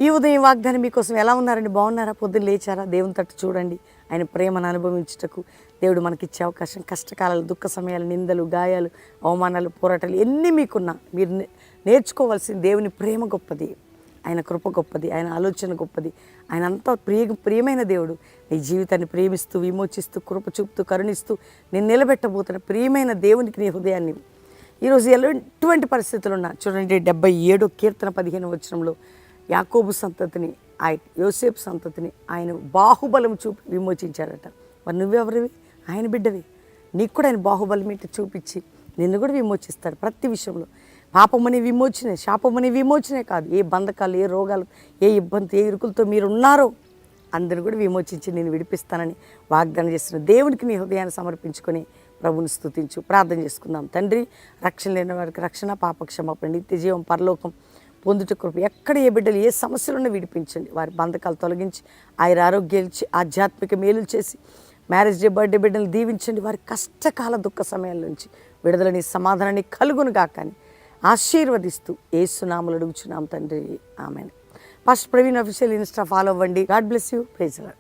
ఈ ఉదయం వాగ్దానం మీకోసం ఎలా ఉన్నారండి? బాగున్నారా? పొద్దున్న లేచారా? దేవుని తట్టు చూడండి. ఆయన ప్రేమను అనుభవించుటకు దేవుడు మనకిచ్చే అవకాశం. కష్టకాలాలు, దుఃఖ సమయాలు, నిందలు, గాయాలు, అవమానాలు, పోరాటాలు ఎన్ని మీకున్నా మీరు నేర్చుకోవాల్సింది దేవుని ప్రేమ గొప్పది, ఆయన కృప గొప్పది, ఆయన ఆలోచన గొప్పది. ఆయన అంతా ప్రియమైన దేవుడు. నీ జీవితాన్ని ప్రేమిస్తూ, విమోచిస్తూ, కృప చూపుతూ, కరుణిస్తూ నేను నిలబెట్టబోతున్న ప్రియమైన దేవునికి నీ హృదయాన్ని ఈరోజు ఎటువంటి పరిస్థితులు ఉన్నా చూడండి. 77 కీర్తన 15 వచనంలో యాకోబు సంతతిని, యోసేపు సంతతిని ఆయన బాహుబలం చూపి విమోచించాడట. మరి నువ్వెవరివి? ఆయన బిడ్డవి. నీకు కూడా ఆయన బాహుబలం ఏంటి చూపించి నిన్ను కూడా విమోచిస్తాడు ప్రతి విషయంలో. పాపమని విమోచనే, శాపమని విమోచనే కాదు, ఏ బంధకాలు, ఏ రోగాలు, ఏ ఇబ్బంది, ఏ ఇరుకులతో మీరు ఉన్నారో అందరిని కూడా విమోచించి నేను విడిపిస్తానని వాగ్దానం చేస్తున్న దేవునికి నీ హృదయాన్ని సమర్పించుకొని ప్రభుని స్తుతించు. ప్రార్థన చేసుకుందాం. తండ్రి, రక్షణ లేని వారికి రక్షణ, పాపక్షమాపణ, నిత్య జీవం, పరలోకం పొందుట కృప. ఎక్కడ ఏ బిడ్డలు ఏ సమస్యలున్నా విడిపించండి. వారి బంధకాలు తొలగించి ఆయన ఆరోగ్యాలు ఇచ్చి ఆధ్యాత్మిక మేలులు చేసి మ్యారేజ్ డే, బర్త్డే బిడ్డలు దీవించండి. వారి కష్టకాల దుఃఖ సమయాల నుంచి విడుదలని, సమాధానాన్ని కలుగును గాకని ఆశీర్వదిస్తూ యేసునామములో అడుగుచున్నాం తండ్రి, ఆమేన్. Pastor Praveen official Insta follow అవ్వండి. God bless you. Praise the lord.